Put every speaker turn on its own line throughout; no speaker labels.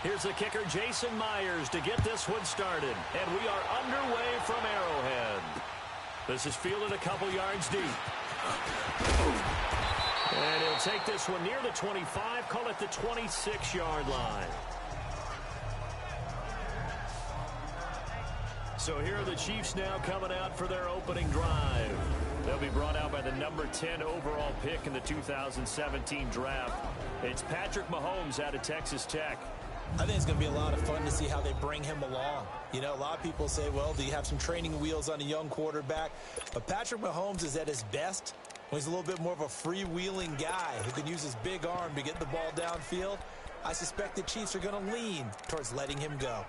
Here's the kicker, Jason Myers, to get this one started. And we are underway from Arrowhead. This is fielded a couple yards deep. And he'll take this one near the 25, call it the 26-yard line. So here are the Chiefs now coming out for their opening drive. They'll be brought out by the number 10 overall pick in the 2017 draft. It's Patrick Mahomes out of Texas Tech.
I think it's going to be a lot of fun to see how they bring him along. You know, a lot of people say, well, do you have some training wheels on a young quarterback? But Patrick Mahomes is at his best when he's a little bit more of a freewheeling guy who can use his big arm to get the ball downfield. I suspect the Chiefs are going to lean towards letting him go.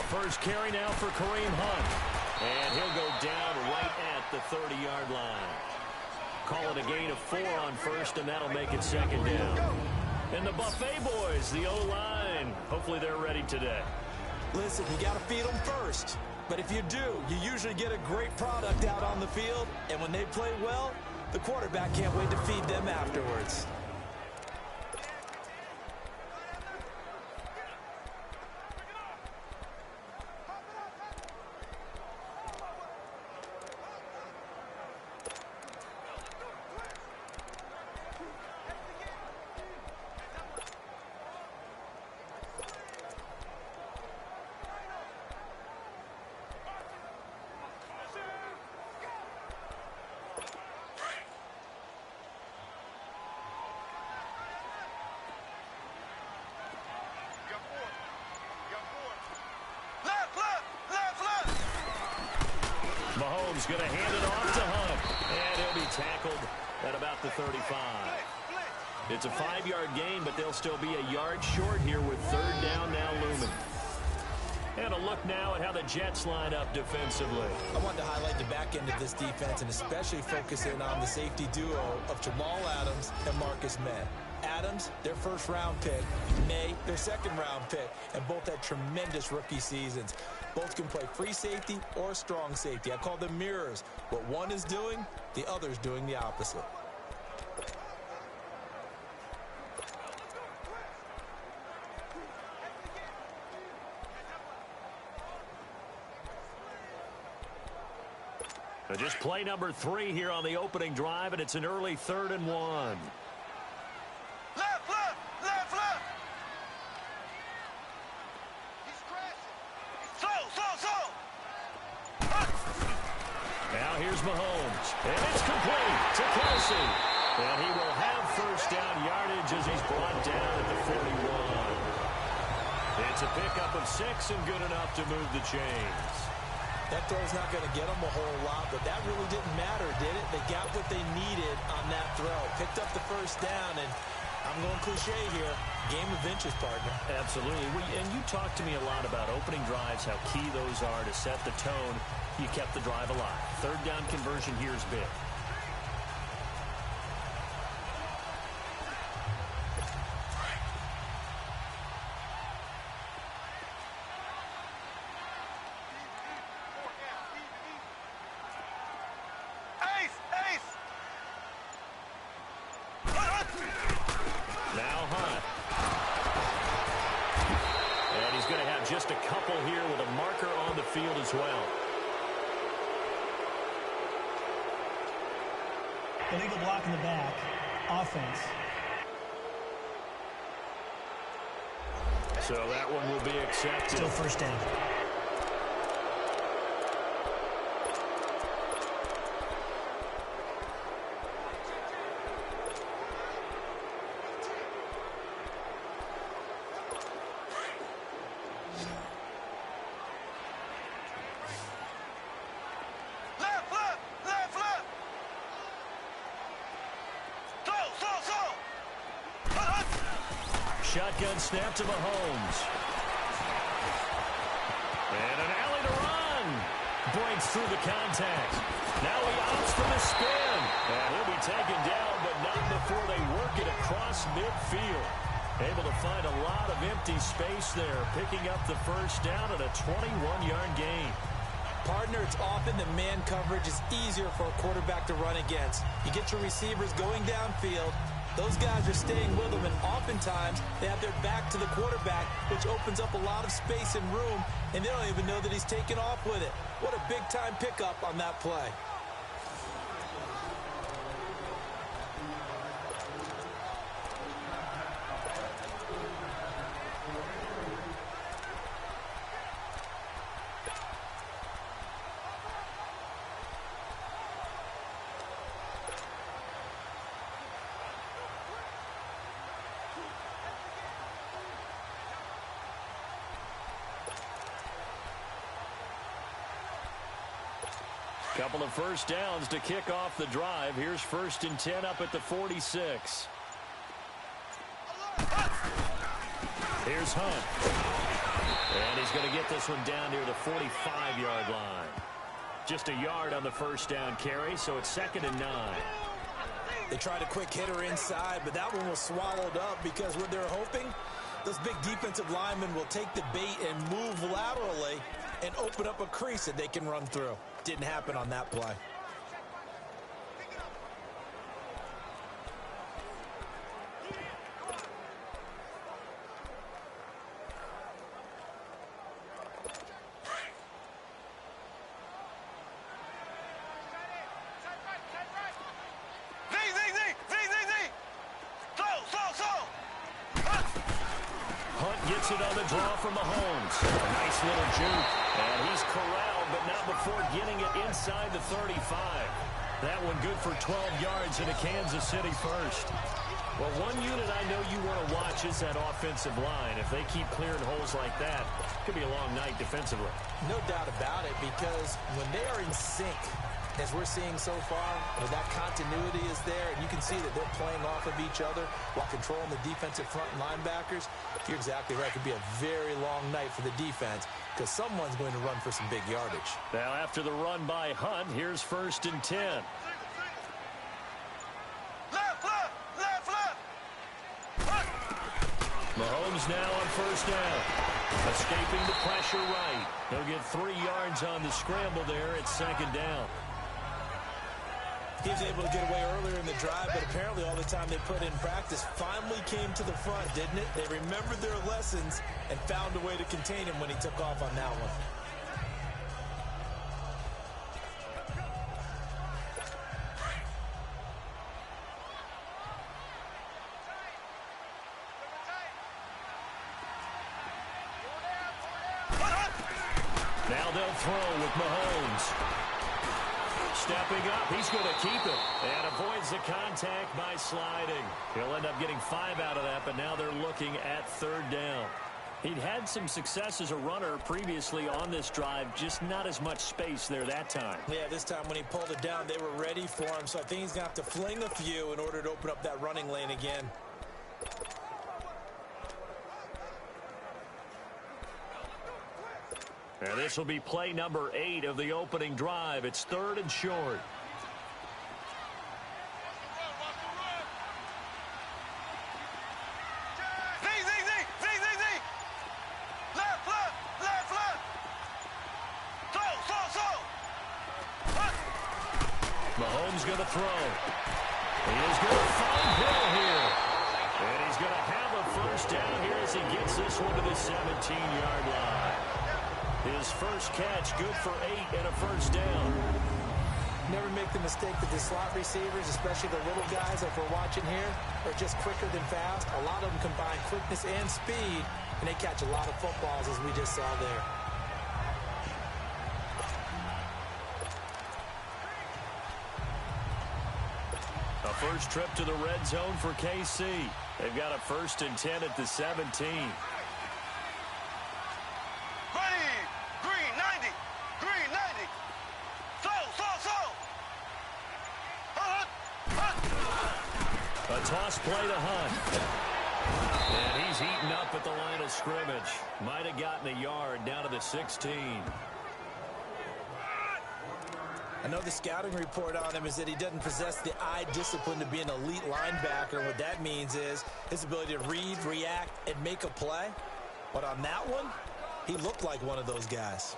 First carry now for Kareem Hunt. And he'll go down right at the 30-yard line. Call it a gain of 4 on first, and that'll make it second down. And the Buffet boys, the O-line, hopefully they're ready today.
Listen, you got to feed them first. But if you do, you usually get a great product out on the field. And when they play well, the quarterback can't wait to feed them afterwards.
Mahomes going to hand it off to Hunt. And he'll be tackled at about the 35. It's a 5-yard gain, but they'll still be a yard short here with third down now looming. And a look now at how the Jets line up defensively.
I wanted to highlight the back end of this defense and especially focus in on the safety duo of Jamal Adams and Marcus May. Adams, their first-round pick. May, their second-round pick. And both had tremendous rookie seasons. Both can play free safety or strong safety. I call them mirrors. What one is doing, the other's doing the opposite.
Just play number 3 here on the opening drive, and it's an early 3rd and 1. Now here's Mahomes, and it's complete to Kelsey. And he will have first down yardage as he's brought down at the 41. It's a pickup of 6 and good enough to move the chains.
That throw's not going to get them a whole lot, but that really didn't matter, did it? They got what they needed on that throw. Picked up the first down, and I'm going cliche here. Game of inches, partner.
Absolutely. And you talked to me a lot about opening drives, how key those are to set the tone. You kept the drive alive. Third down conversion here is big. Now Hunt. And he's going to have just a couple here with a marker on the field as well.
Illegal block in the back. Offense.
So that one will be accepted.
Still first down.
Shotgun snap to Mahomes. And an alley to run. Fights through the contact. Now he opts for the spin. And he'll be taken down, but not before they work it across midfield. Able to find a lot of empty space there, picking up the first down at a 21-yard gain.
Partner, it's often that man coverage is easier for a quarterback to run against. You get your receivers going downfield. Those guys are staying with them, and oftentimes they have their back to the quarterback, which opens up a lot of space and room, and they don't even know that he's taken off with it. What a big-time pickup on that play.
Couple of first downs to kick off the drive. Here's 1st and 10 up at the 46. Here's Hunt. And he's going to get this one down near the 45-yard line. Just a yard on the first down carry, so it's 2nd and 9.
They tried a quick hitter inside, but that one was swallowed up because what they're hoping, those big defensive linemen will take the bait and move laterally and open up a crease that they can run through. Didn't happen on that play.
Hunt gets it on the draw from Mahomes. Nice little juke. And he's corralled, but not before getting it inside the 35. That one good for 12 yards into Kansas City first. Well, one unit I know you want to watch is that offensive line. If they keep clearing holes like that, it could be a long night defensively.
No doubt about it, because when they are in sync, as we're seeing so far, that continuity is there, and you can see that they're playing off of each other while controlling the defensive front linebackers. You're exactly right. It could be a very long night for the defense because someone's going to run for some big yardage.
Now, after the run by Hunt, here's 1st and 10. Mahomes now on 1st down. Escaping the pressure right. He'll get 3 yards on the scramble there at 2nd down.
He was able to get away earlier in the drive, but apparently all the time they put in practice finally came to the front, didn't it? They remembered their lessons and found a way to contain him when he took off on that one.
Now they'll throw with Mahomes. Stepping up, he's going to keep it and avoids the contact by sliding. He'll end up getting 5 out of that, but now they're looking at 3rd down. He'd had some success as a runner previously on this drive, just not as much space there that time.
Yeah, this time when he pulled it down, they were ready for him, so I think he's going to have to fling a few in order to open up that running lane again.
And this will be play number 8 of the opening drive. It's 3rd and short. Mahomes going to throw. He is going to find Hill here. And he's going to have a first down here as he gets this one to the 17-yard line. His first catch, good for 8 and a first down.
Never make the mistake that the slot receivers, especially the little guys that we're watching here, are just quicker than fast. A lot of them combine quickness and speed, and they catch a lot of footballs, as we just saw there.
A first trip to the red zone for KC. They've got a 1st and 10 at the 17. A toss play to Hunt. And he's eaten up at the line of scrimmage. Might have gotten a yard down to the 16.
I know the scouting report on him is that he doesn't possess the eye discipline to be an elite linebacker. What that means is his ability to read, react, and make a play. But on that one, he looked like one of those guys.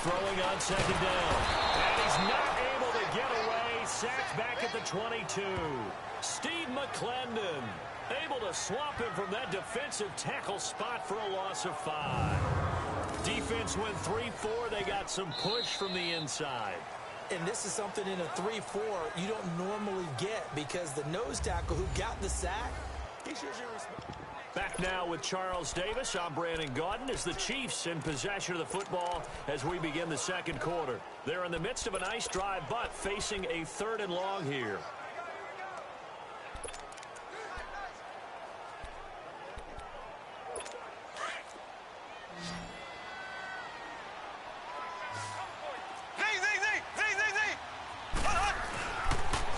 Throwing on second down. And he's not able to get away. Sacked back at the 22. Steve McClendon able to swap him from that defensive tackle spot for a loss of 5. Defense went 3-4. They got some push from the inside.
And this is something in a 3-4 you don't normally get because the nose tackle who got the sack, he shows you respect.
Back now with Charles Davis. I'm Brandon Gaudin as the Chiefs in possession of the football as we begin the second quarter. They're in the midst of a nice drive, but facing a 3rd and long here.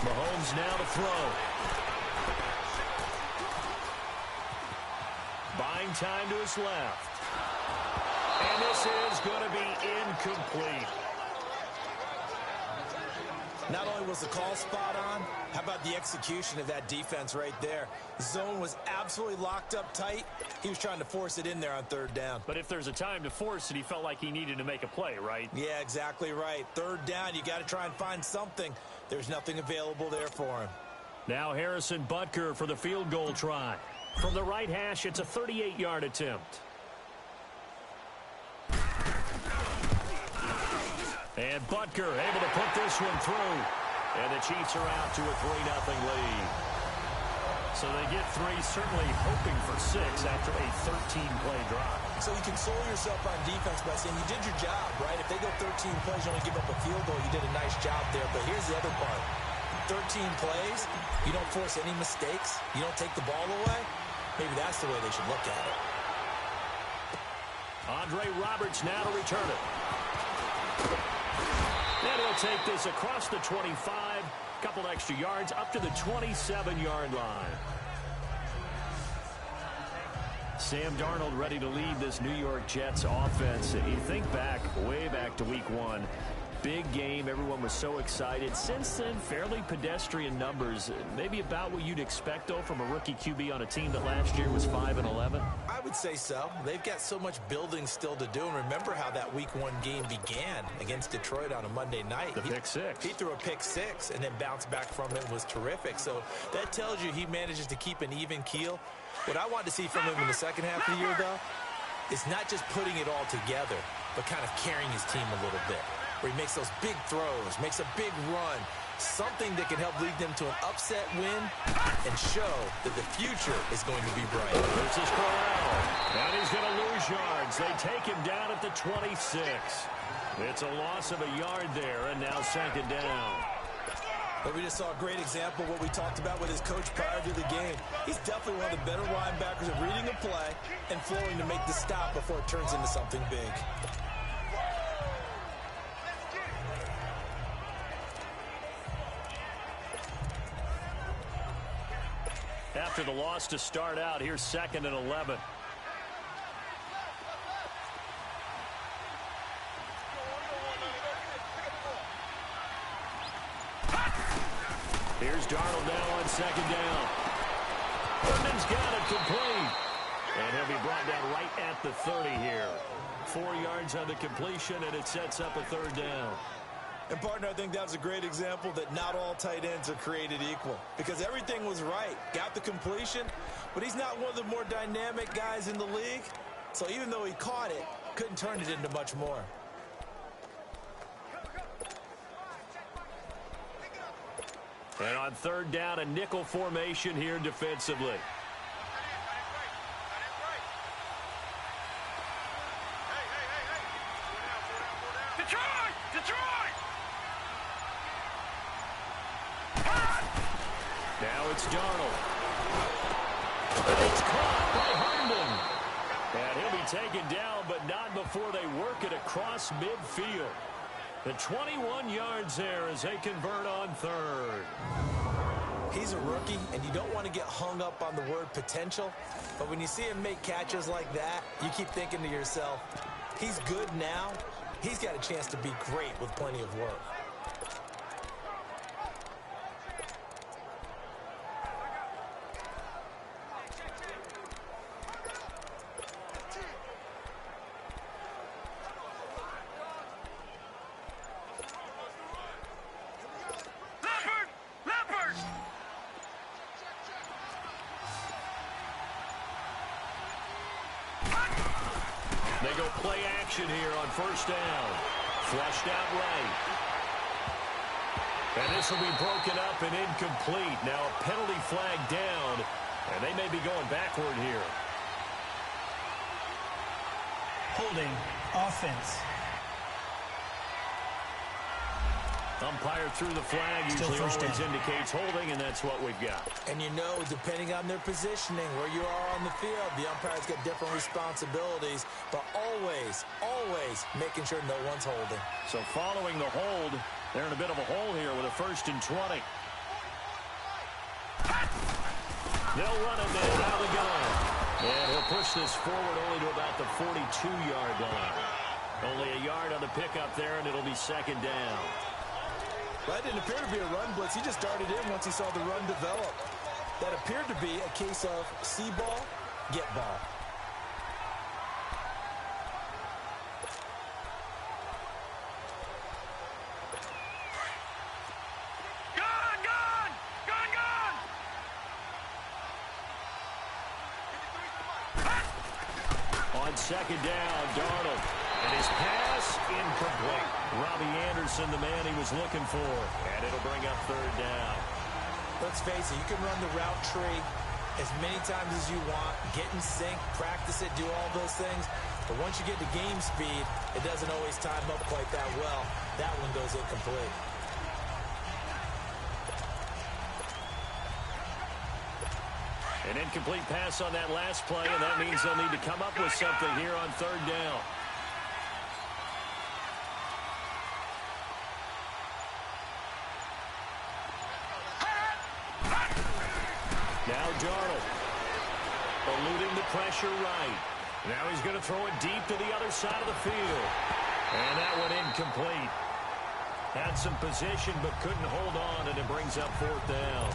Mahomes now to throw. Buying time to his left. And this is going to be incomplete.
Not only was the call spot on, how about the execution of that defense right there? The zone was absolutely locked up tight. He was trying to force it in there on 3rd down.
But if there's a time to force it, he felt like he needed to make a play, right?
Yeah, exactly right. 3rd down, you got to try and find something. There's nothing available there for him.
Now Harrison Butker for the field goal try. From the right hash, it's a 38-yard attempt. And Butker able to put this one through. And the Chiefs are out to a 3-0 lead. So they get 3, certainly hoping for 6 after a 13-play drive.
So you console yourself on defense by saying you did your job, right? If they go 13 plays, you only give up a field goal, you did a nice job there. But here's the other part. 13 plays, you don't force any mistakes, you don't take the ball away. Maybe that's the way they should look at it.
Andre Roberts now to return it. And he'll take this across the 25, couple extra yards up to the 27-yard line. Sam Darnold ready to lead this New York Jets offense. You think back, way back to week 1. Big game. Everyone was so excited. Since then, fairly pedestrian numbers. Maybe about what you'd expect, though, from a rookie QB on a team that last year was 5-11.
I would say so. They've got so much building still to do. And remember how that week 1 game began against Detroit on a Monday night.
The pick 6.
He threw a pick 6 and then bounced back from it and was terrific. So that tells you he manages to keep an even keel. What I want to see from him in the second half of the year, though, is not just putting it all together, but kind of carrying his team a little bit. Where he makes those big throws, makes a big run, something that can help lead them to an upset win and show that the future is going to be bright.
This is Corral, and he's going to lose yards. They take him down at the 26. It's a loss of a yard there, and now 2nd down.
But we just saw a great example of what we talked about with his coach prior to the game. He's definitely one of the better linebackers at reading a play and flowing to make the stop before it turns into something big.
After the loss to start out, here's 2nd and 11. Here's Darnold now on 2nd down. Herndon's got it complete. And he'll be brought down right at the 30 here. 4 yards on the completion, and it sets up a 3rd down.
And, partner, I think that's a great example that not all tight ends are created equal. Because everything was right. Got the completion, but he's not one of the more dynamic guys in the league. So even though he caught it, couldn't turn it into much more.
And on 3rd down, a nickel formation here defensively. Now it's Darnold. It's caught by Herndon. And he'll be taken down, but not before they work it across midfield. The 21 yards there as they convert on third.
He's a rookie, and you don't want to get hung up on the word potential, but when you see him make catches like that, you keep thinking to yourself, he's good now. He's got a chance to be great with plenty of work.
They go play action here on first down. Flushed out right. And this will be broken up and incomplete. Now a penalty flag down, and they may be going backward here.
Holding. Offense.
Umpire threw the flag, usually always indicates holding, and that's what we've got.
And you know, depending on their positioning, where you are on the field, the umpires get different responsibilities, but always, always making sure no one's holding.
So following the hold, they're in a bit of a hole here with a 1st and 20. They'll run it now out of the gun. And he'll push this forward only to about the 42-yard line. Only a yard on the pickup there, and it'll be 2nd down.
That didn't appear to be a run blitz. He just darted in once he saw the run develop. That appeared to be a case of see ball, get ball.
On 2nd down, Darnold. And his pass incomplete. Robbie Anderson, the man he was looking for. And it'll bring up 3rd down.
Let's face it, you can run the route tree as many times as you want, get in sync, practice it, do all those things. But once you get to game speed, it doesn't always time up quite that well. That one goes incomplete.
An incomplete pass on that last play, and that means they'll need to come up with something here on 3rd down. Now Darnold, eluding the pressure right. Now he's going to throw it deep to the other side of the field. And that one incomplete. Had some position but couldn't hold on, and it brings up 4th down.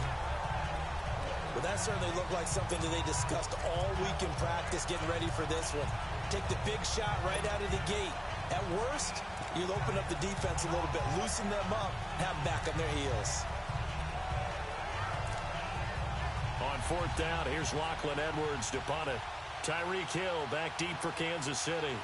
Well, that certainly looked like something that they discussed all week in practice getting ready for this one. Take the big shot right out of the gate. At worst, you'll open up the defense a little bit, loosen them up, have them back on their heels.
On 4th down, here's Lachlan Edwards to punt it. Tyreek Hill back deep for Kansas City.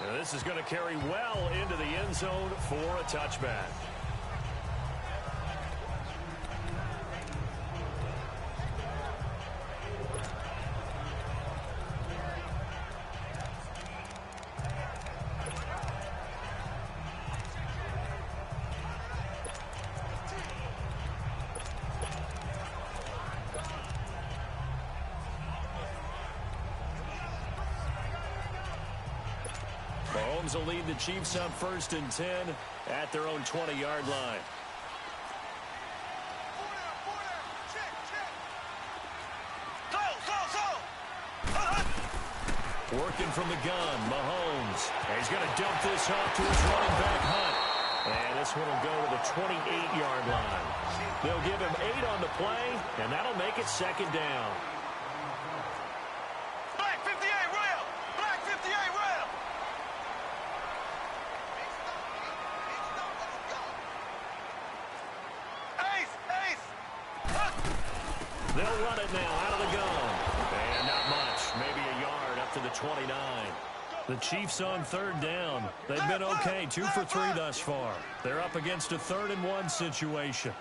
Now this is going to carry well into the end zone for a touchback. Mahomes will lead the Chiefs on 1st and 10 at their own 20-yard line. Working from the gun, Mahomes. And he's going to dump this off to his running back, Hunt. And this one will go to the 28-yard line. They'll give him 8 on the play, and that'll make it 2nd down. They'll run it now out of the gun. And not much. Maybe a yard up to the 29. The Chiefs on 3rd down. They've been okay. 2 for 3 thus far. They're up against a 3rd and 1 situation.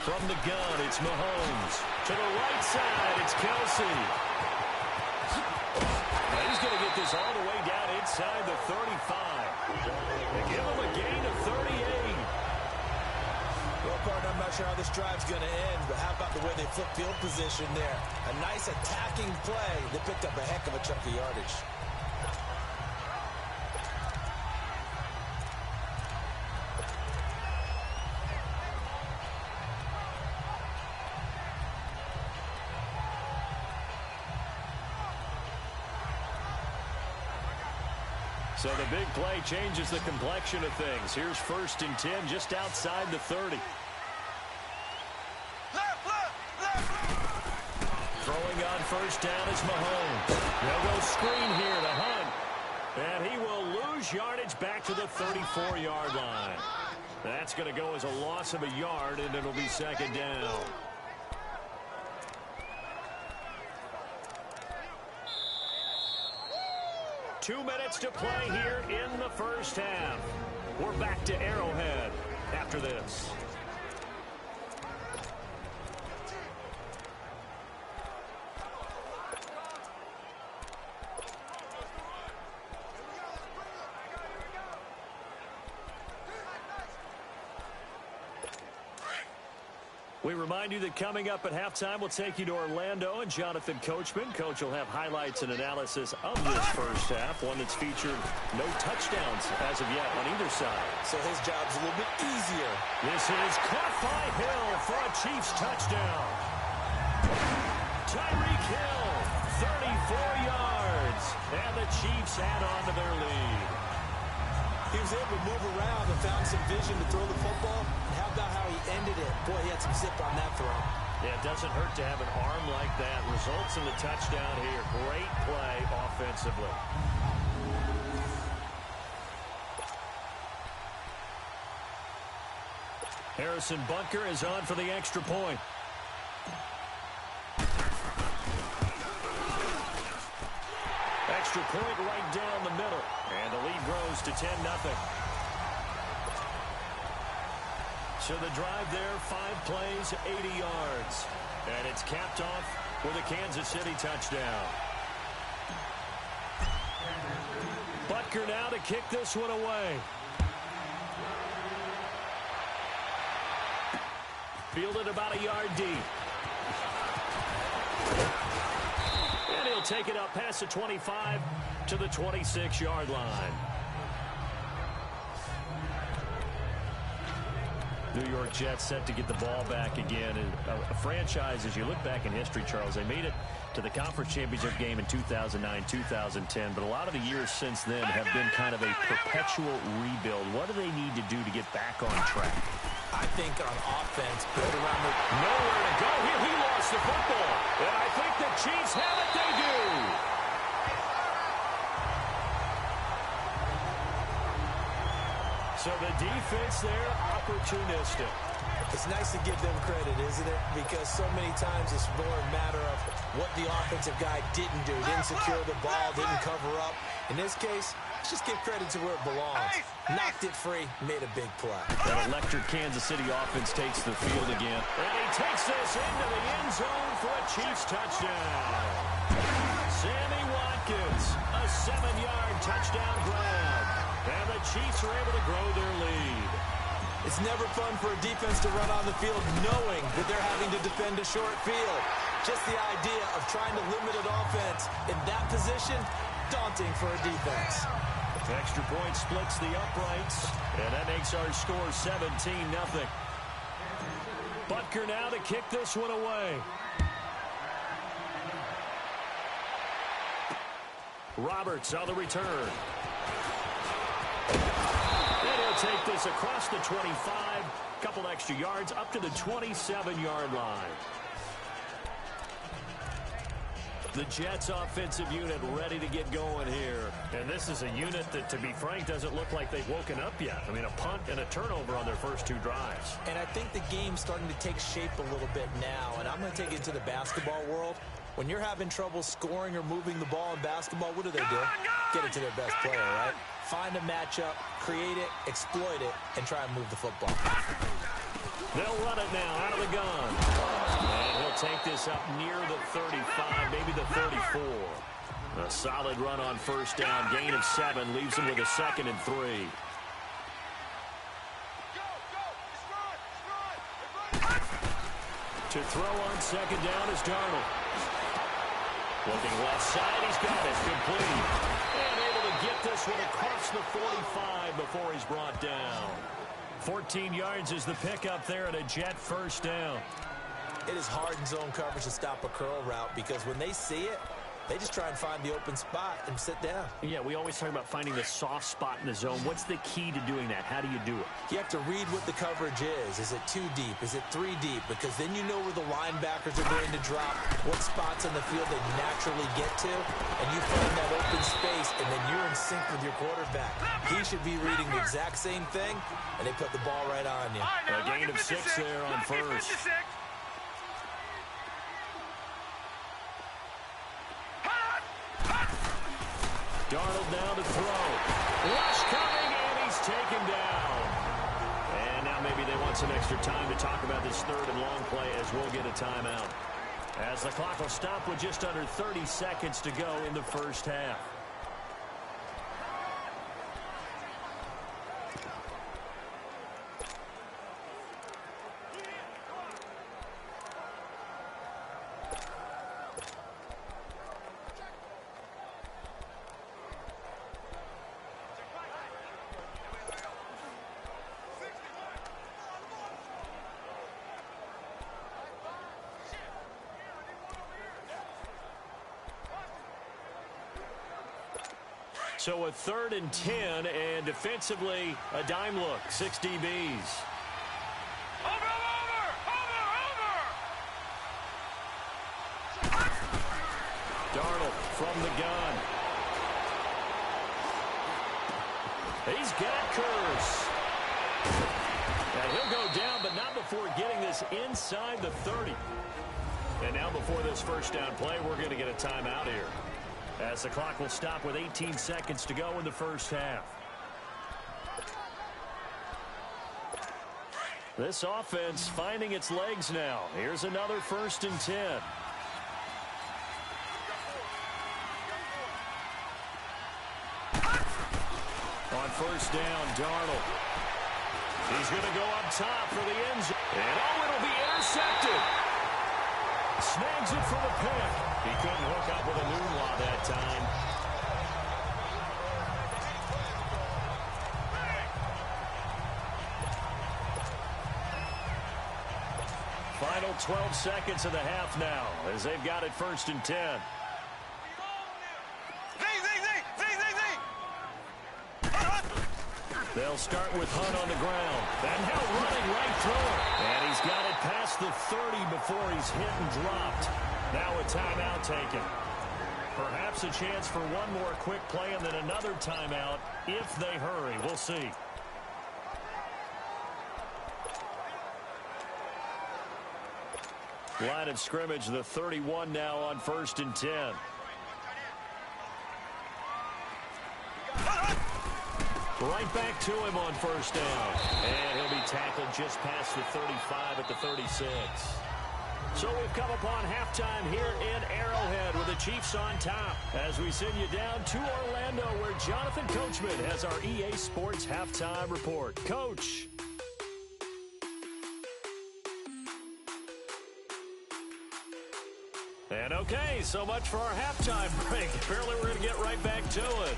From the gun, it's Mahomes. To the right side, it's Kelsey. And he's going to get this all the way down inside the 35. They give him a gain of 38.
Well, partner, I'm not sure how this drive's going to end, but how about the way they flip field position there? A nice attacking play. They picked up a heck of a chunk of yardage.
So the big play changes the complexion of things. Here's 1st and 10 just outside the 30. Throwing on 1st down is Mahomes. They'll go screen here to Hunt. And he will lose yardage back to the 34-yard line. That's going to go as a loss of a yard, and it'll be 2nd down. Two minutes to play here in the first half. We're back to Arrowhead after this. We remind you that coming up at halftime, we'll take you to Orlando and Jonathan Coachman. Coach will have highlights and analysis of this first half, one that's featured no touchdowns as of yet on either side.
So his job's a little bit easier.
This is caught by Hill for a Chiefs touchdown. Tyreek Hill, 34 yards, and the Chiefs add on to their lead.
He was able to move around and found some vision to throw the football. And how about how he ended it? Boy, he had some zip on that throw.
Yeah, it doesn't hurt to have an arm like that. Results in the touchdown here. Great play offensively. Harrison Butker is on for the extra point. Extra point right down the middle. And the lead grows to 10-0. So the drive there, 5 plays, 80 yards. And it's capped off with a Kansas City touchdown. Butker now to kick this one away. Fielded about a yard deep. And he'll take it up past the 25 to the 26-yard line. New York Jets set to get the ball back again. And a franchise, as you look back in history, Charles, they made it to the conference championship game in 2009, 2010. But a lot of the years since then have been kind of a perpetual rebuild. What do they need to do to get back on track?
I think on offense, build around the...
Nowhere to go here. He lost the football. And I think the Chiefs have it. They do. So the defense there, opportunistic.
It's nice to give them credit, isn't it? Because so many times it's more a matter of what the offensive guy didn't do. Didn't secure the ball, didn't cover up. In this case, let's just give credit to where it belongs. Knocked it free, made a big play.
That electric Kansas City offense takes the field again. And he takes this into the end zone for a Chiefs touchdown. Sammy Watkins, a 7-yard touchdown grab. And the Chiefs are able to grow their lead.
It's never fun for a defense to run on the field knowing that they're having to defend a short field. Just the idea of trying to limit an offense in that position, daunting for a defense.
Extra point splits the uprights, and that makes our score 17-0. Butker now to kick this one away. Roberts on the return. And he'll take this across the 25, couple extra yards up to the 27-yard line. The Jets offensive unit ready to get going here. And this is a unit that, to be frank, doesn't look like they've woken up yet. I mean, a punt and a turnover on their first 2 drives.
And I think the game's starting to take shape a little bit now. And I'm going to take it to the basketball world. When you're having trouble scoring or moving the ball in basketball, what do? Get it to their best player, right? Find a matchup, create it, exploit it, and try and move the football.
They'll run it now out of the gun. And he'll take this up near the 35, maybe the 34. A solid run on first down. Gain of 7 leaves him with a 2nd and 3. To throw on second down is Darnold. Looking left side, he's got it. Complete. And able to get this one across the 45 before he's brought down. 14 yards is the pickup there at a Jet first down.
It is hard in zone coverage to stop a curl route because when they see it, they just try and find the open spot and sit down. Yeah, we always talk about finding the soft spot in the zone. What's the key to doing that? How do you do it? You have to read what the coverage is. Is it 2 deep? Is it 3 deep? Because then you know where the linebackers are going to drop, what spots on the field they naturally get to, and you find that open space, and then you're in sync with your quarterback. He should be reading the exact same thing, and they put the ball right on you.
A gain of 6 there on first. Darnold now to throw. Rush coming, and he's taken down. And now maybe they want some extra time to talk about this 3rd and long play as we'll get a timeout. As the clock will stop with just under 30 seconds to go in the first half. So a 3rd and 10, and defensively, a dime look. 6 DBs. Darnold from the gun. He's got Curse. And he'll go down, but not before getting this inside the 30. And now before this first down play, we're going to get a timeout here, as the clock will stop with 18 seconds to go in the first half. This offense finding its legs now. Here's another 1st and 10. On first down, Darnold. He's going to go up top for the end zone. And it'll be intercepted. Snags it for the pick. He couldn't hook up with a Moonlaw that time. Final 12 seconds of the half now, as they've got it 1st and 10. They'll start with Hunt on the ground. And now running right through it. And he's got it past the 30 before he's hit and dropped. Now a timeout taken. Perhaps a chance for one more quick play and then another timeout if they hurry. We'll see. Line of scrimmage, the 31 now on 1st and 10. Right back to him on first down. And he'll be tackled just past the 35 at the 36. So we've come upon halftime here in Arrowhead with the Chiefs on top, as we send you down to Orlando, where Jonathan Coachman has our EA Sports halftime report. Coach. And okay, so much for our halftime break. Apparently we're going to get right back to it.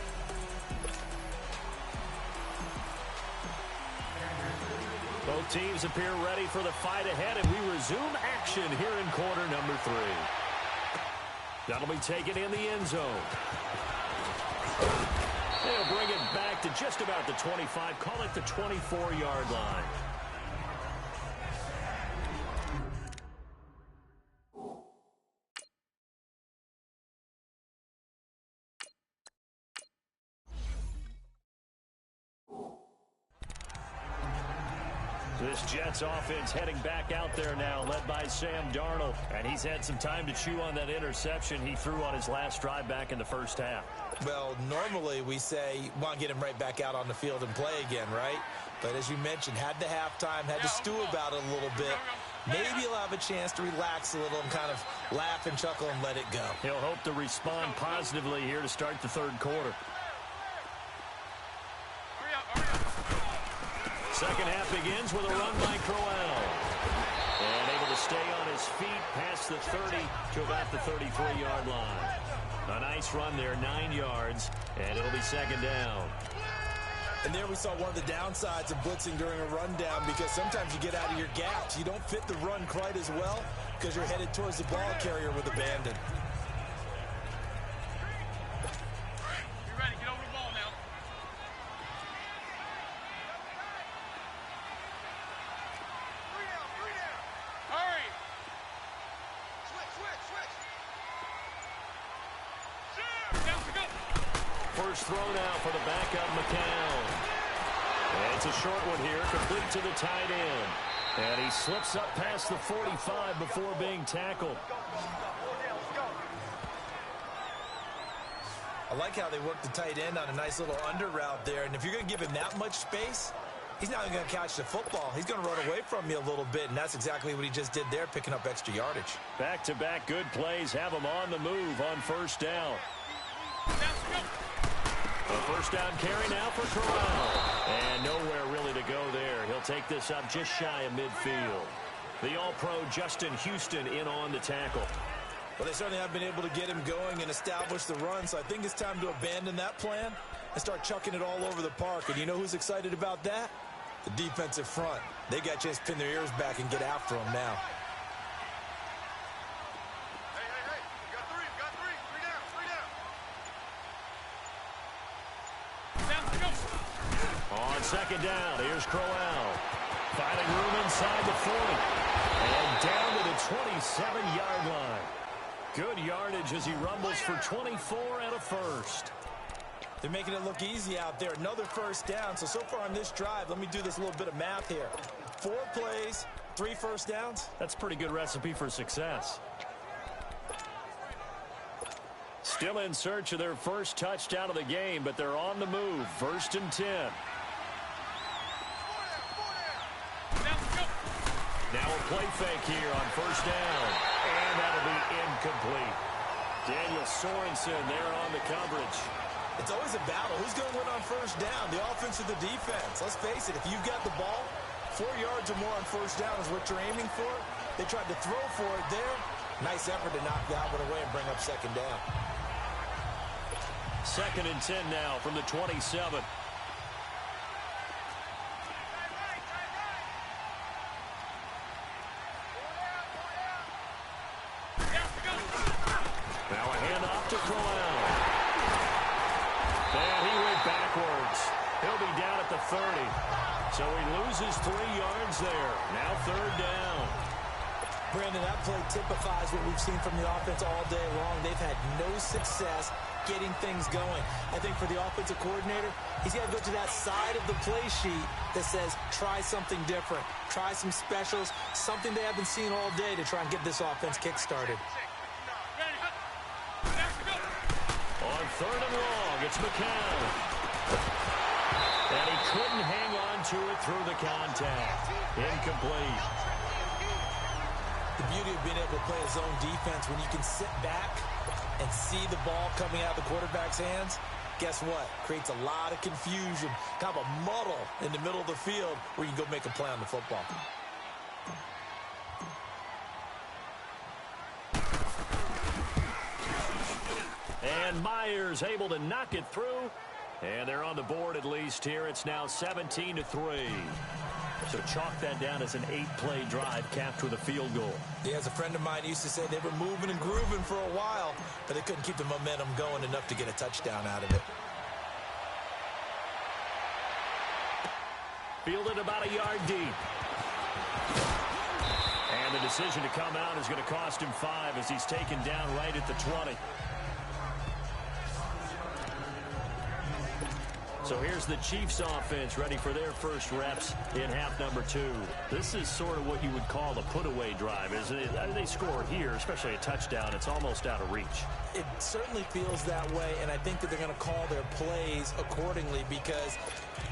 Both teams appear ready for the fight ahead, and we resume action here in quarter number 3. That'll be taken in the end zone. They'll bring it back to just about the 25, call it the 24-yard line. This Jets offense heading back out there now, led by Sam Darnold. And he's had some time to chew on that interception he threw on his last drive back in the first half.
Well, normally we say, want to get him right back out on the field and play again, right? But as you mentioned, had the halftime, had to stew about it a little bit. Maybe he'll have a chance to relax a little and kind of laugh and chuckle and let it go.
He'll hope to respond positively here to start the third quarter. Second half begins with a run by Crowell. And able to stay on his feet past the 30 to about the 33-yard line. A nice run there, 9 yards, and it'll be second down.
And there we saw one of the downsides of blitzing during a rundown, because sometimes you get out of your gaps. You don't fit the run quite as well because you're headed towards the ball carrier with abandon.
First throw now for the backup, McCown. And it's a short one here, complete to the tight end. And he slips up past the 45 before being tackled.
I like how they work the tight end on a nice little under route there. And if you're going to give him that much space, he's not going to catch the football. He's going to run away from you a little bit, and that's exactly what he just did there, picking up extra yardage.
Back-to-back good plays have him on the move on first down. A first down carry now for Crowell. And nowhere really to go there. He'll take this up just shy of midfield. The All-Pro Justin Houston in on the tackle.
Well, they certainly have been able to get him going and establish the run, so I think it's time to abandon that plan and start chucking it all over the park. And you know who's excited about that? The defensive front. They got a chance to pin their ears back and get after him now.
On second down, here's Crowell. Finding room inside the 40. And down to the 27-yard line. Good yardage as he rumbles for 24 and a first.
They're making it look easy out there. Another first down. So far on this drive, let me do this little bit of math here. 4 plays, 3 first downs.
That's a pretty good recipe for success. Still in search of their first touchdown of the game, but they're on the move. First and 10. Now a play fake here on first down. And that'll be incomplete. Daniel Sorensen there on the coverage.
It's always a battle. Who's going to win on first down? The offense or the defense? Let's face it, if you've got the ball, 4 yards or more on first down is what you're aiming for. They tried to throw for it there. Nice effort to knock that one away and bring up second down.
Second and 10 now from the 27. Now a handoff to Crowell. And he went backwards. He'll be down at the 30. So he loses 3 yards there. Now third down.
Brandon, that play typifies what we've seen from the offense all day long. They've had no success getting things going. I think for the offensive coordinator, he's got to go to that side of the play sheet that says, try something different. Try some specials, something they haven't seen all day to try and get this offense kick-started.
On third and long, it's McCown. And he couldn't hang on to it through the contact. Incomplete.
The beauty of being able to play a zone defense, when you can sit back and see the ball coming out of the quarterback's hands, guess what? Creates a lot of confusion, kind of a muddle in the middle of the field where you can go make a play on the football.
And Myers able to knock it through. And they're on the board at least here. It's now 17-3. So chalk that down as an 8-play drive capped with a field goal.
Yeah, as a friend of mine used to say, they were moving and grooving for a while, but they couldn't keep the momentum going enough to get a touchdown out of it.
Fielded about a yard deep. And the decision to come out is going to cost him 5 as he's taken down right at the 20. So here's the Chiefs offense ready for their first reps in half number 2. This is sort of what you would call a put-away drive, isn't it? They score here, especially a touchdown. It's almost out of reach.
It certainly feels that way, and I think that they're going to call their plays accordingly, because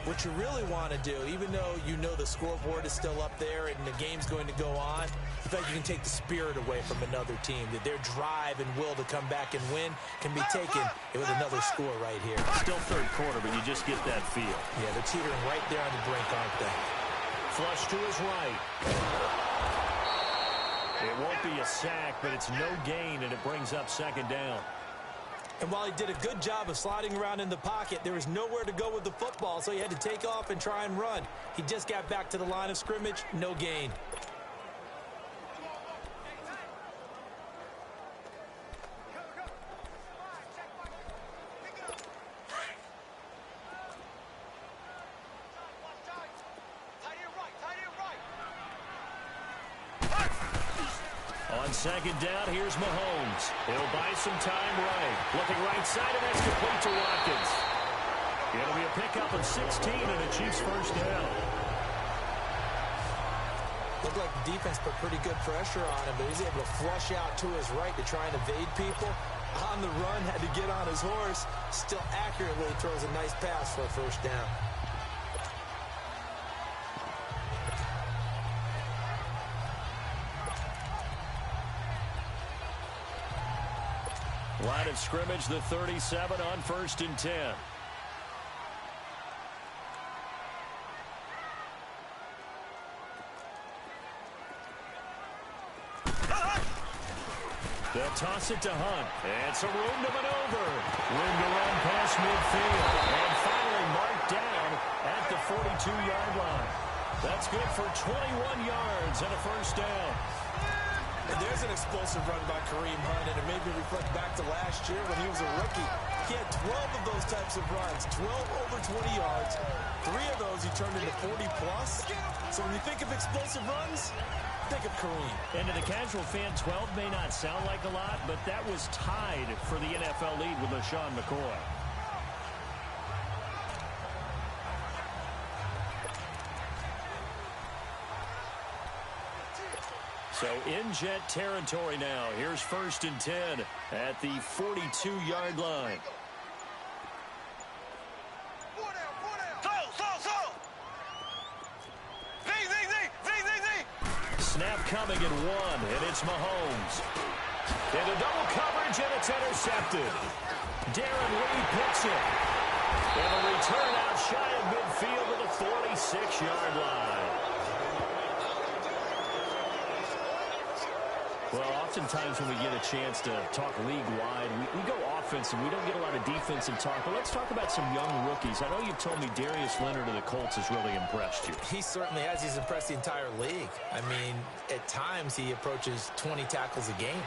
what you really want to do, even though you know the scoreboard is still up there and the game's going to go on, the fact you can take the spirit away from another team, that their drive and will to come back and win can be taken with another score right here.
Still third quarter, but you just get that feel.
Yeah, they're teetering right there on the brink, aren't they?
Flush to his right. It won't be a sack, but it's no gain, and it brings up second down.
And while he did a good job of sliding around in the pocket, there was nowhere to go with the football, so he had to take off and try and run. He just got back to the line of scrimmage, no gain.
On second down, here's Mahomes. He'll buy some time right. Looking right side, and that's complete to Watkins. It'll be a pickup of 16 and a Chiefs first down.
Looked like the defense put pretty good pressure on him, but he's able to flush out to his right to try and evade people. On the run, had to get on his horse. Still accurately throws a nice pass for a first down.
Line of scrimmage, the 37 on 1st and 10. They'll toss it to Hunt. And some room to maneuver. Room to run past midfield. And finally marked down at the 42-yard line. That's good for 21 yards and a first down.
And there's an explosive run by Kareem Hunt, and it made me reflect back to last year when he was a rookie. He had 12 of those types of runs, 12 over 20 yards. 3 of those he turned into 40-plus. So when you think of explosive runs, think of Kareem.
And to the casual fan, 12 may not sound like a lot, but that was tied for the NFL lead with LaShawn McCoy. So in Jet territory now. Here's 1st and 10 at the 42-yard line. Snap coming at 1, and it's Mahomes. Into double coverage, and it's intercepted. Darren Lee picks it. And a return out shy of midfield to the 46-yard line. Well, oftentimes when we get a chance to talk league-wide, we go offense and we don't get a lot of defensive talk. But let's talk about some young rookies. I know you've told me Darius Leonard of the Colts has really impressed you.
He certainly has. He's impressed the entire league. I mean, at times he approaches 20 tackles a game.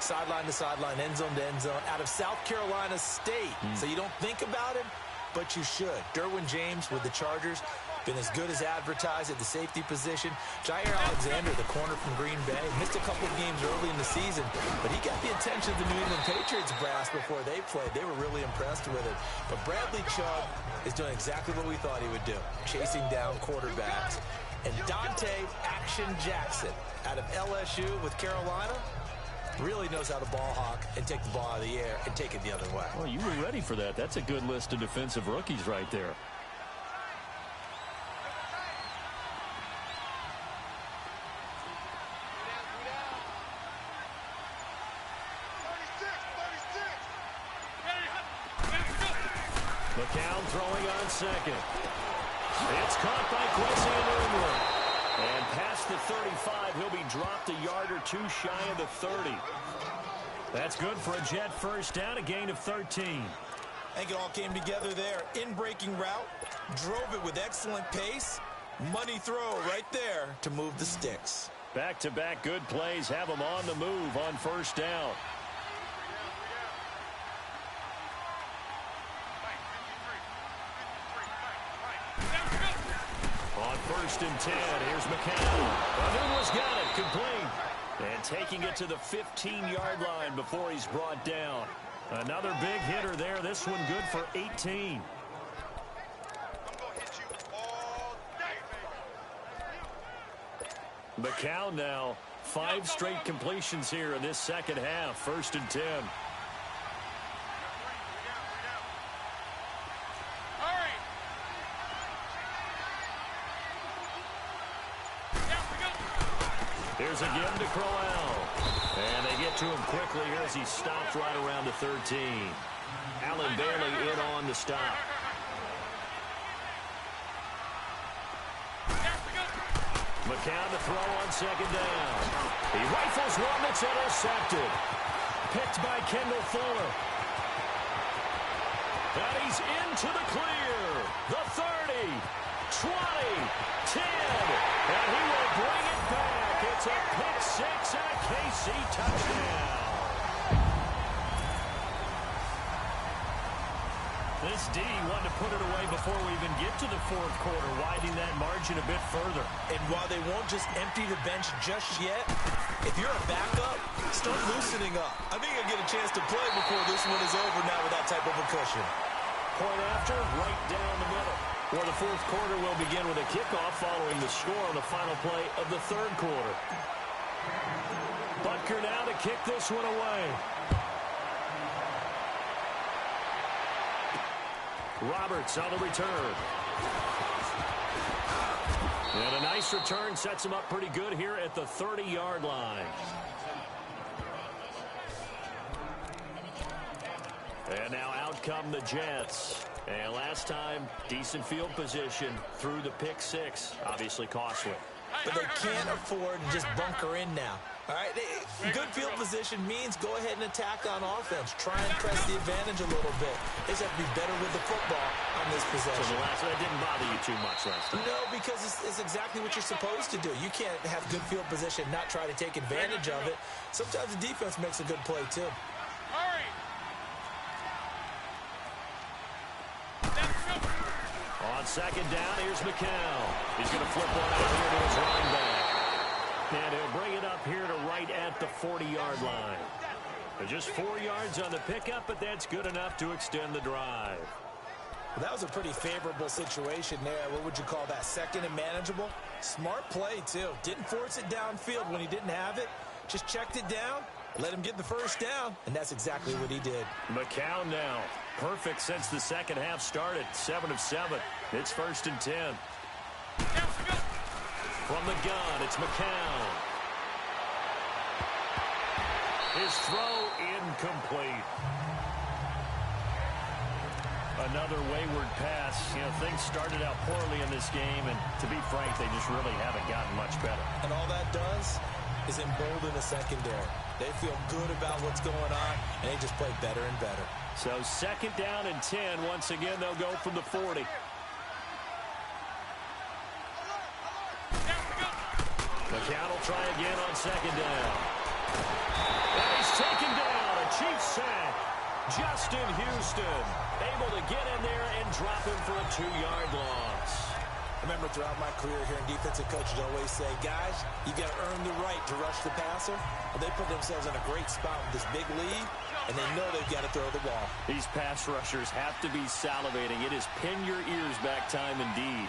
Sideline to sideline, end zone to end zone, out of South Carolina State. So you don't think about him, but you should. Derwin James with the Chargers, been as good as advertised at the safety position. Jair Alexander, the corner from Green Bay, missed a couple of games early in the season, but he got the attention of the New England Patriots brass before they played. They were really impressed with it. But Bradley Chubb is doing exactly what we thought he would do, chasing down quarterbacks. And Dante Action Jackson out of LSU with Carolina really knows how to ball hawk and take the ball out of the air and take it the other way.
Well, you were ready for that. That's a good list of defensive rookies right there. McCown throwing on second. It's caught by Quincy Enunwa. And past the 35, he'll be dropped a yard or 2 shy of the 30. That's good for a Jet first down, a gain of 13.
I think it all came together there. In-breaking route, drove it with excellent pace. Money throw right there to move the sticks.
Back-to-back good plays have him on the move on first down. On 1st and 10, here's McCown. Enunwa's got it, complete. And taking it to the 15-yard line before he's brought down. Another big hitter there, this one good for 18. McCown now, 5 straight completions here in this second half. 1st and 10. Here's again to Crowell. And they get to him quickly here as he stopped right around the 13. Allen Bailey in on the stop. McCown to throw on 2nd down. He rifles one that's intercepted. Picked by Kendall Fuller. And he's into the clear. The 30, 20, 10. And he will bring it back. It's a pick 6 and a KC touchdown. This D wanted to put it away before we even get to the 4th quarter, widening that margin a bit further.
And while they won't just empty the bench just yet, if you're a backup, start loosening up. I think you'll get a chance to play before this one is over now with that type of a cushion.
Point after, right down the middle. Well, the 4th quarter will begin with a kickoff following the score on the final play of the 3rd quarter. Butker now to kick this one away. Roberts on the return. And a nice return sets him up pretty good here at the 30-yard line. And now out come the Jets. And last time, decent field position through the pick 6. Obviously costly.
But they can't afford to just bunker in now. All right, good field position means go ahead and attack on offense. Try and press the advantage a little bit. They just have to be better with the football on this possession.
So the last one, that didn't bother you too much last time?
No, because it's exactly what you're supposed to do. You can't have good field position, not try to take advantage of it. Sometimes the defense makes a good play, too.
Hurry!
On 2nd down, here's McCown. He's going to flip one out here to his running back. And he'll bring it up here to right at the 40-yard line. Just 4 yards on the pickup, but that's good enough to extend the drive.
Well, that was a pretty favorable situation there. What would you call that? 2nd and manageable? Smart play, too. Didn't force it downfield when he didn't have it. Just checked it down, let him get the 1st down, and that's exactly what he did.
McCown now. Perfect since the second half started. 7 of 7. It's 1st and 10. From the gun, it's McCown. His throw incomplete. Another wayward pass. You know, things started out poorly in this game, and to be frank, they just really haven't gotten much better.
And all that does is embolden the secondary. They feel good about what's going on, and they just play better and better.
So 2nd down and 10. Once again, they'll go from the 40. McCown will try again on 2nd down. And he's taken down. A Chiefs sack. Justin Houston able to get in there and drop him for a 2-yard loss.
I remember throughout my career here in defensive coaches always say, guys, you got to earn the right to rush the passer. Well, they put themselves in a great spot with this big lead, and they know they've got to throw the ball.
These pass rushers have to be salivating. It is pin your ears back time indeed.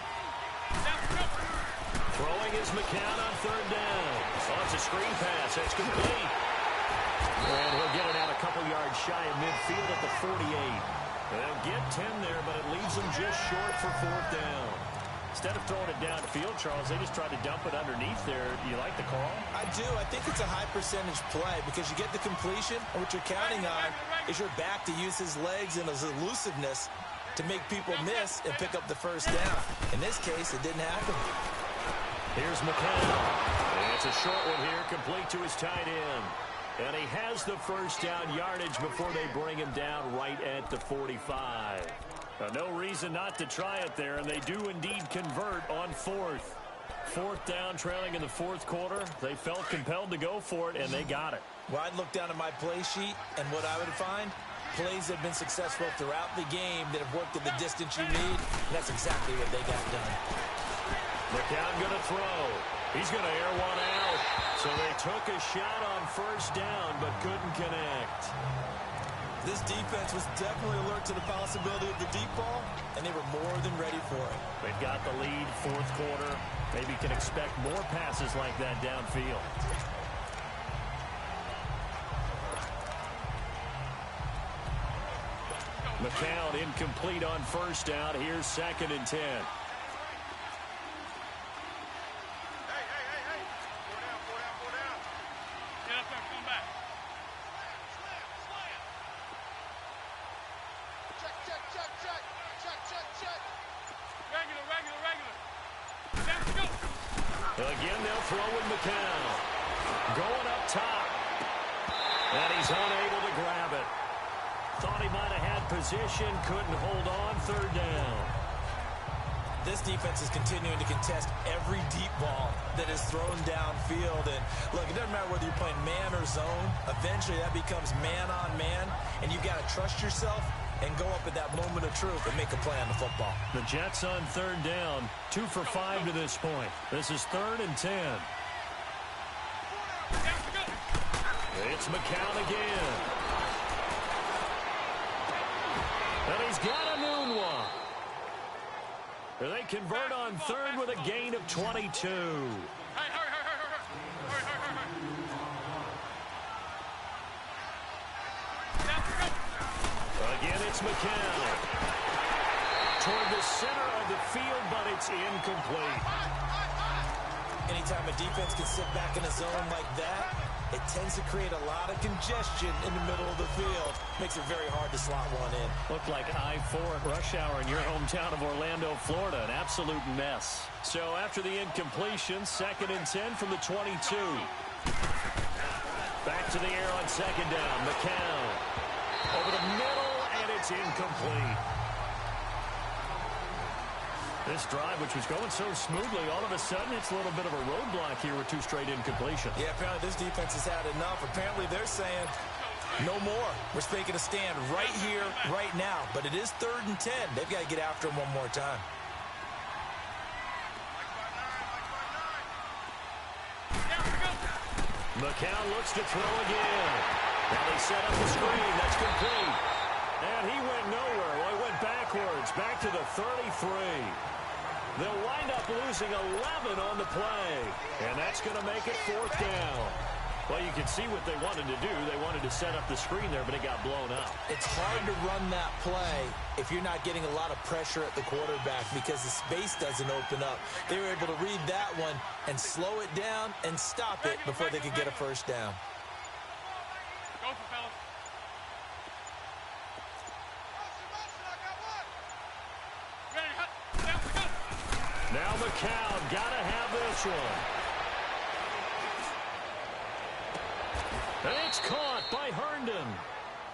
Throwing is McCown on 3rd down. Oh, it's a screen pass. It's complete. And he'll get it out a couple yards shy of midfield at the 48. They'll get 10 there, but it leaves them just short for 4th down. Instead of throwing it downfield, Charles, they just tried to dump it underneath there. Do you like the call?
I do. I think it's a high percentage play because you get the completion, and what you're counting on is your back to use his legs and his elusiveness to make people miss and pick up the 1st down. In this case, it didn't happen.
Here's McCown. It's a short one here, complete to his tight end. And he has the 1st down yardage before they bring him down right at the 45. No reason not to try it there, and they do indeed convert on 4th. 4th down, trailing in the 4th quarter. They felt compelled to go for it, and they got it.
Well, I'd look down at my play sheet, and what I would find, plays that have been successful throughout the game that have worked at the distance you need, and that's exactly what they got done.
McCown going to throw. He's going to air one out. So they took a shot on 1st down, but couldn't connect.
This defense was definitely alert to the possibility of the deep ball, and they were more than ready for it.
They've got the lead, fourth quarter. Maybe can expect more passes like that downfield. McCown incomplete on first down. Here's 2nd and 10. Again, they'll throw with McCown. Going up top. And he's unable to grab it. Thought he might have had position. Couldn't hold on. 3rd down.
This defense is continuing to contest every deep ball that is thrown downfield. And look, it doesn't matter whether you're playing man or zone. Eventually, that becomes man on man. And you've got to trust yourself and go up at that moment of truth and make a play on the football.
The Jets on 3rd down. 2 for 5 to this point. This is 3rd and 10. It's McCown again. And he's got a noon one. They convert on 3rd with a gain of 22. Again, it's McCown. Toward the center of the field, but it's incomplete.
Anytime a defense can sit back in a zone like that, it tends to create a lot of congestion in the middle of the field. Makes it very hard to slot one in.
Looked like I-4 at rush hour in your hometown of Orlando, Florida. An absolute mess. So after the incompletion, 2nd and 10 from the 22. Back to the air on 2nd down. McCown. Over the middle, and it's incomplete. This drive, which was going so smoothly, all of a sudden it's a little bit of a roadblock here with 2 straight incompletions.
Yeah, apparently this defense has had enough. Apparently they're saying no more. We're taking a stand right here, right now. But it is 3rd and 10. They've got to get after him one more time.
McCown looks to throw again. Now they set up the screen. That's complete. And he went nowhere. Well, he went backwards, back to the 33. They'll wind up losing 11 on the play. And that's going to make it 4th down. Well, you can see what they wanted to do. They wanted to set up the screen there, but it got blown up.
It's hard to run that play if you're not getting a lot of pressure at the quarterback because the space doesn't open up. They were able to read that one and slow it down and stop it before they could get a first down.
Now McCown got to have this one. And it's caught by Herndon.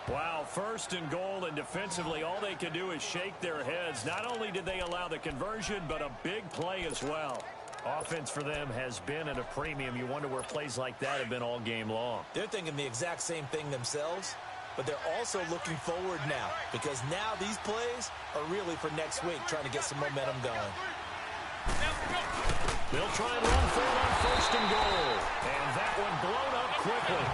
Wow, 1st and goal, and defensively all they can do is shake their heads. Not only did they allow the conversion, but a big play as well. Offense for them has been at a premium. You wonder where plays like that have been all game long.
They're thinking the exact same thing themselves, but they're also looking forward now because now these plays are really for next week, trying to get some momentum going.
They'll try and run for it on 1st and goal. And that one blown up quickly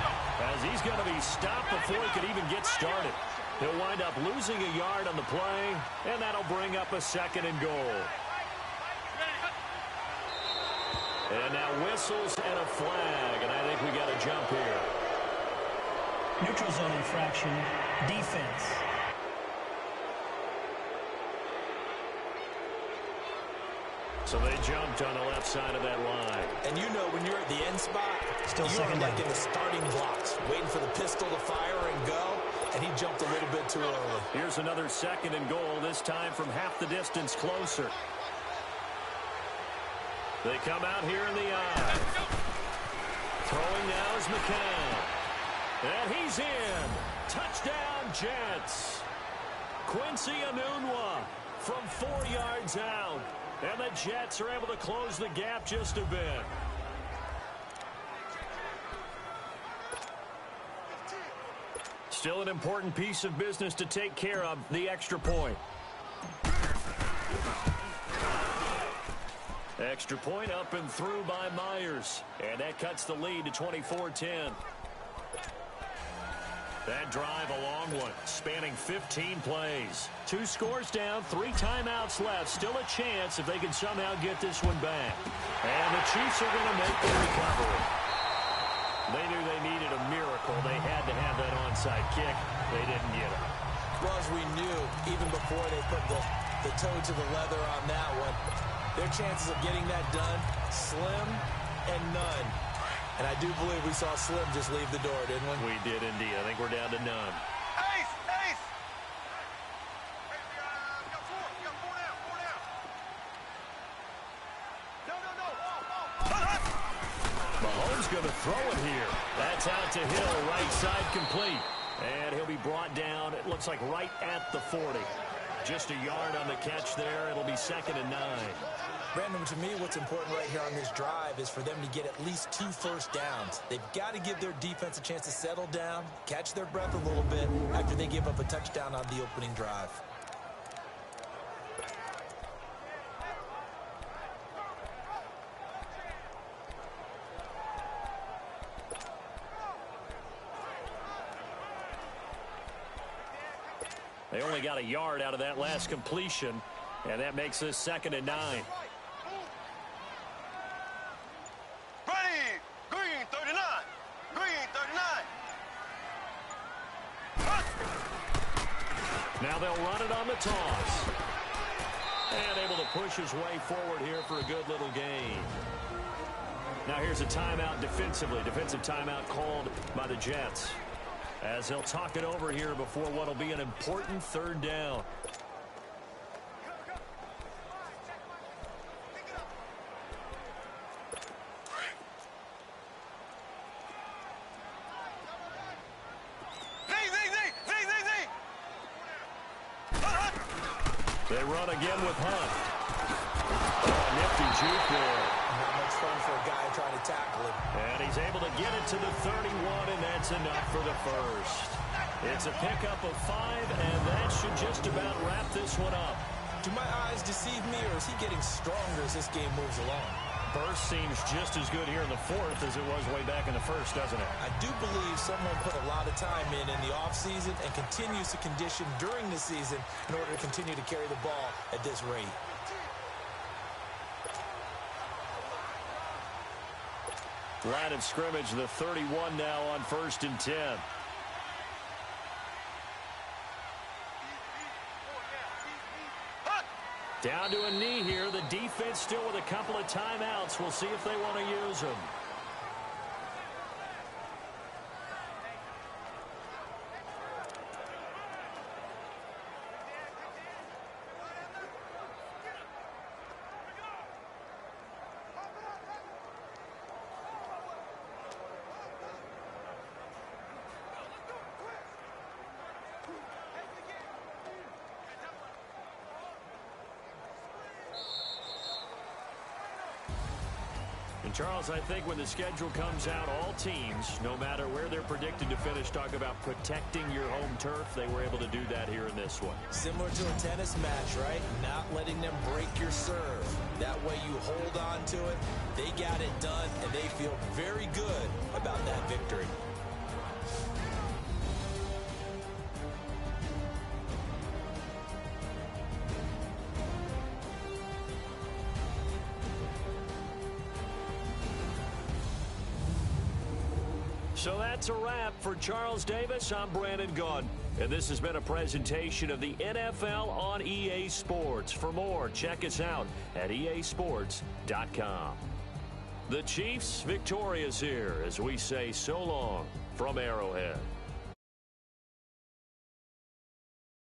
as he's going to be stopped before he could even get started. He'll wind up losing a yard on the play, and that'll bring up a 2nd and goal. And now whistles and a flag, and I think we got a jump here.
Neutral zone infraction, defense.
So they jumped on the left side of that line.
And you know when you're at the end spot,
Still
you're
second
like
down.
in the starting blocks, waiting for the pistol to fire and go, and he jumped a little bit too early.
Here's another 2nd and goal, this time from half the distance closer. They come out here in the eye. Throwing now is McCown. And he's in. Touchdown, Jets. Quincy Enunwa from 4 yards out. And the Jets are able to close the gap just a bit. Still an important piece of business to take care of, the extra point. Extra point up and through by Myers. And that cuts the lead to 24-10. That drive a long one, spanning 15 plays. 2 scores down, 3 timeouts left. Still a chance if they can somehow get this one back. And the Chiefs are going to make the recovery. They knew they needed a miracle. They had to have that onside kick. They didn't get it.
Well, as we knew, even before they put the toe to the leather on that one, their chances of getting that done, slim and none. And I do believe we saw Slim just leave the door, didn't we?
We did indeed. I think we're down to none.
Ace! Ace!
Mahomes going to throw it here. That's out to Hill, right side complete. And he'll be brought down, it looks like right at the 40. Just a yard on the catch there. It'll be 2nd and 9.
Brandon, to me, what's important right here on this drive is for them to get at least 2 first downs. They've got to give their defense a chance to settle down, catch their breath a little bit after they give up a touchdown on the opening drive.
They only got a yard out of that last completion, and that makes this 2nd and 9.
Ready! Green 39! Green 39!
Now they'll run it on the toss. And able to push his way forward here for a good little gain. Now here's a timeout defensively. Defensive timeout called by the Jets, as they'll talk it over here before what will be an important 3rd down. They run again with Hunt. Oh, nifty juke there.
Not much fun for a guy trying to tackle him.
And he's able to get it to the 31, and that's enough for the first. It's a pickup of 5, and that should just about wrap this one up.
Do my eyes deceive me, or is he getting stronger as this game moves along?
Burst seems just as good here in the 4th as it was way back in the 1st, doesn't it?
I do believe someone put a lot of time in the offseason and continues to condition during the season in order to continue to carry the ball at this rate.
Line of scrimmage, the 31 now on 1st and 10. Down to a knee here. The defense still with a couple of timeouts. We'll see if they want to use them. And Charles, I think when the schedule comes out, all teams, no matter where they're predicted to finish, talk about protecting your home turf. They were able to do that here in this one.
Similar to a tennis match, right? Not letting them break your serve. That way you hold on to it. They got it done, and they feel very good about that victory.
So that's a wrap for Charles Davis. I'm Brandon Gunn, and this has been a presentation of the NFL on EA Sports. For more, check us out at easports.com. The Chiefs victorious here as we say so long from Arrowhead.